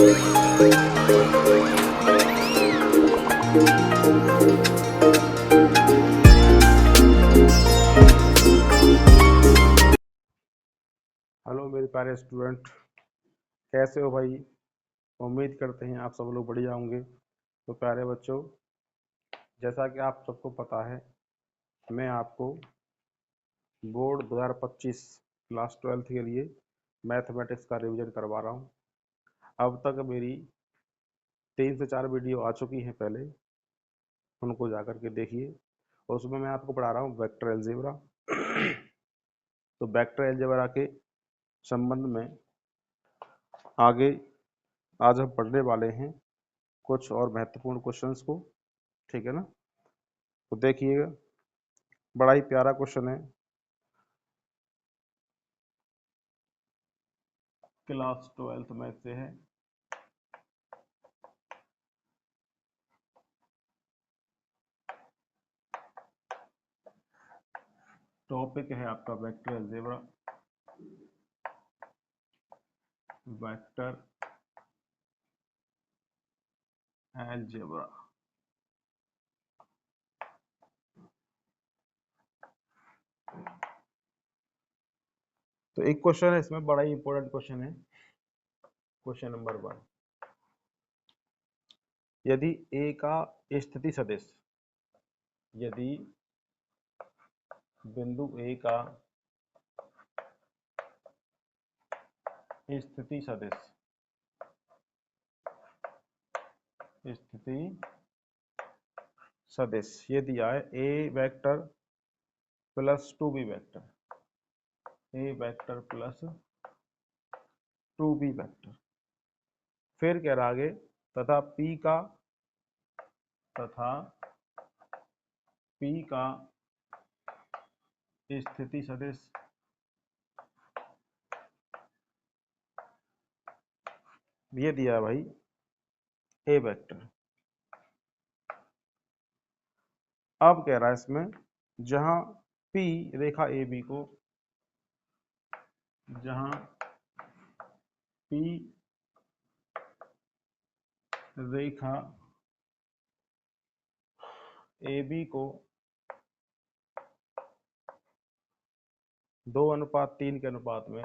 Hello मेरे प्यारे student, कैसे हो भाई। उम्मीद करते हैं आप सब लोग बढ़िया होंगे। तो प्यारे बच्चों, जैसा कि आप सबको पता है, मैं आपको बोर्ड 2025 क्लास 12th के लिए मैथमेटिक्स का रिवीजन करवा रहा हूँ। अब तक मेरी 3 से 4 वीडियो आ चुकी हैं पहले, उनको जाकर के देखिए। और उसमें मैं आपको पढ़ा रहा हूँ वेक्टर अलजेब्रा। तो वेक्टर अलजेब्रा के संबंध में आगे आज हम पढ़ने वाले हैं कुछ और महत्वपूर्ण क्वेश्चंस को, ठीक है ना। तो देखिएगा, बड़ा ही प्यारा क्वेश्चन है, क्लास 12th में से है। टॉपिक है आपका वेक्टर अलजेब्रा। वेक्टर अलजेब्रा तो एक क्वेश्चन है इसमें, बड़ा ही इंपॉर्टेंट क्वेश्चन है। क्वेश्चन नंबर 1, यदि ए का स्थिति सदिश, यदि बिंदु ए का स्थिति सदिश, स्थिति सदिश ये दिया है ए वेक्टर प्लस 2b वेक्टर, ए वेक्टर प्लस 2b वेक्टर, फिर कह रहा आगे तथा p का स्थिति सदिश ये दिया है भाई ए वेक्टर। अब कह रहा है इसमें जहां p रेखा ए बी को, जहां p रेखा ए बी को 2:3 के अनुपात में,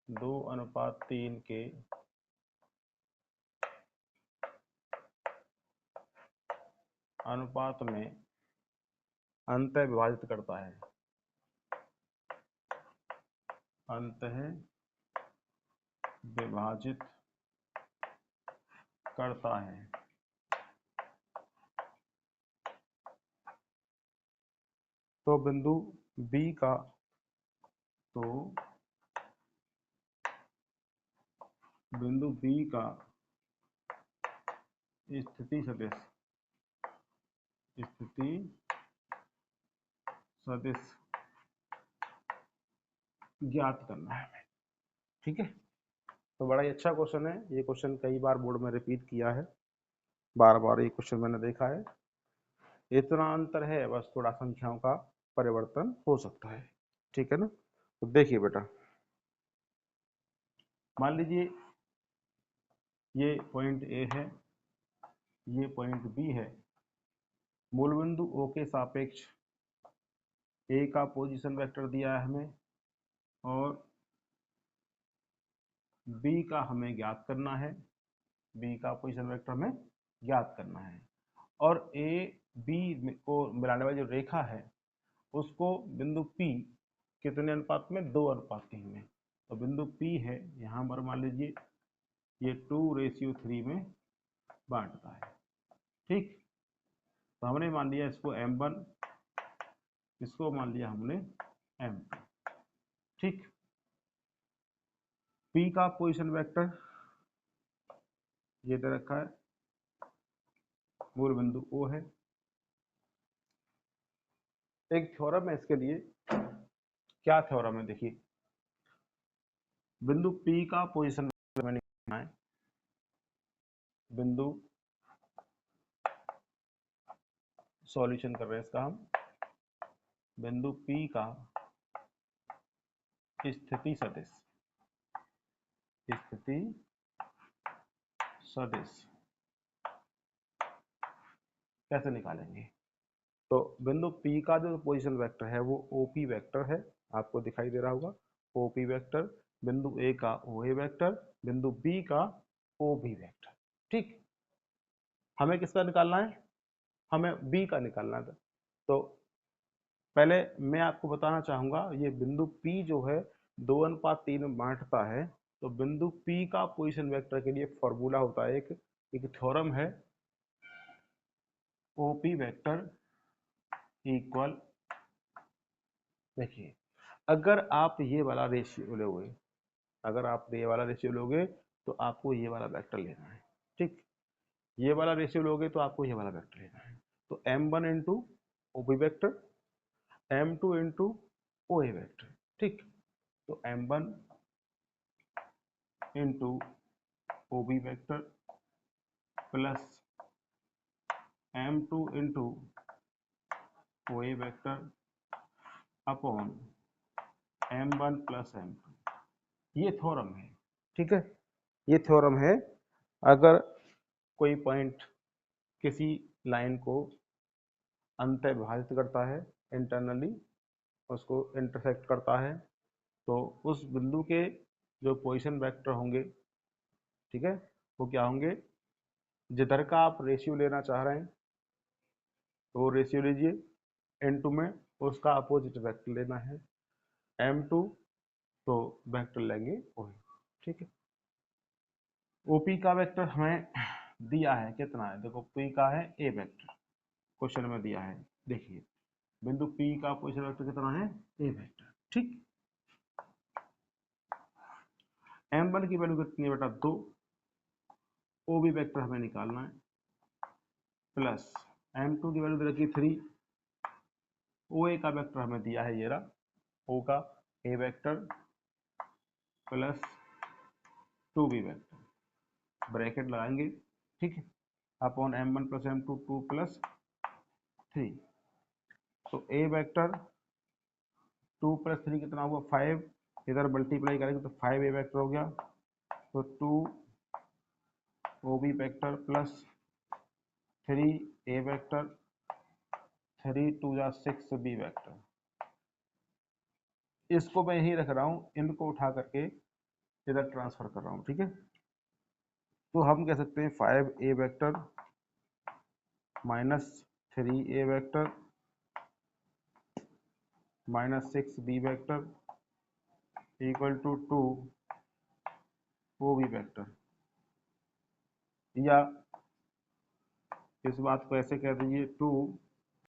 2:3 के अनुपात में अंतः विभाजित करता है, अंतः विभाजित करता है। तो बिंदु B का, तो बिंदु B का स्थिति सदिश, स्थिति सदिश ज्ञात करना है हमें, ठीक है। तो बड़ा ही अच्छा क्वेश्चन है ये। क्वेश्चन कई बार बोर्ड में रिपीट किया है, बार बार ये क्वेश्चन मैंने देखा है। इतना अंतर है, बस थोड़ा संख्याओं का परिवर्तन हो सकता है, ठीक है ना। तो देखिए बेटा, मान लीजिए ये पॉइंट ए है, ये पॉइंट बी है। मूल बिंदु ओ के सापेक्ष ए का पोजीशन वेक्टर दिया है हमें, और बी का हमें ज्ञात करना है, बी का पोजीशन वेक्टर हमें ज्ञात करना है। और ए बी को मिलाने वाली जो रेखा है उसको बिंदु पी कितने अनुपात में, 2:3 में। तो बिंदु पी है यहाँ पर, मान लीजिए ये 2:3 में बांटता है, ठीक। तो हमने मान लिया इसको m1, इसको मान लिया हमने m2, ठीक। p का पोजीशन वेक्टर ये दे रखा है, मूल बिंदु O है। एक थ्योरम है इसके लिए, क्या थ्योरम है देखिए, बिंदु P का पोजीशन वेक्टर मैंने लिखना है, बिंदु सॉल्यूशन कर रहे हैं इसका हम, बिंदु P का स्थिति सदिश, स्थिति सदिश कैसे निकालेंगे? तो बिंदु P का जो पोजीशन वेक्टर है वो OP वेक्टर है, आपको दिखाई दे रहा होगा OP वेक्टर, बिंदु A का OA वेक्टर, बिंदु B का OB वेक्टर। ठीक, हमें किसका निकालना है? हमें B का निकालना था। तो पहले मैं आपको बताना चाहूंगा, ये बिंदु P जो है 2:3 में बांटता है, तो बिंदु P का पोजीशन वेक्टर के लिए फॉर्मूला होता है, एक थ्योरम है, OP वेक्टर इक्वल, देखिए अगर आप ये वाला रेशियो लोगे, अगर आप ये वाला रेशियो लोगे तो आपको ये वाला वेक्टर लेना है। ठीक, ये वाला रेशियो लोगे तो आपको ये वाला वेक्टर लेना है। तो m1 into OB vector, m2 into OA vector. ठीक, तो m1 into OB vector plus m2 into OA vector upon m1 plus m2, ये थ्योरम है। ठीक है, ये थ्योरम है। अगर कोई पॉइंट किसी लाइन को अंत विभाजित करता है, इंटरनली उसको इंटरसेक्ट करता है, तो उस बिंदु के जो पोजीशन वेक्टर होंगे, ठीक है, वो क्या होंगे? जिधर का आप रेशियो लेना चाह रहे हैं तो वो रेशियो लीजिए, n2 में उसका अपोजिट वेक्टर लेना है, m2 तो वेक्टर लेंगे OA। ठीक है, OP का वेक्टर हमें दिया है, कितना है? देखो P का है A वेक्टर, क्वेश्चन में दिया है, देखिए बिंदु P का पोजीशन वेक्टर कितना है? A vector. ठीक, m1 की वैल्यू कितनी है बेटा? 2, OB वेक्टर हमें निकालना है, प्लस m2 की वैल्यू दे रखी 3, OA का वेक्टर हमें दिया है ये रहा, O का A vector plus 2B vector, bracket लगाएंगे, ठीक है, upon m1 plus m2, 2 plus 3, तो A वेक्टर 2 प्लस 3 कितना हुआ? 5, इधर मल्टीप्लाई करेंगे तो 5A वेक्टर हो गया, तो 2 OB vector plus 3A vector, 3 2 जा 6B वेक्टर। इसको मैं यहीं रख रहा हूँ, इनको उठा करके इधर ट्रांसफर कर रहा हूँ। ठीक है, तो हम कह सकते हैं 5A vector minus 3A vector minus 6B vector equal to 2 OB vector, या इस बात को ऐसे कह दीजिए 2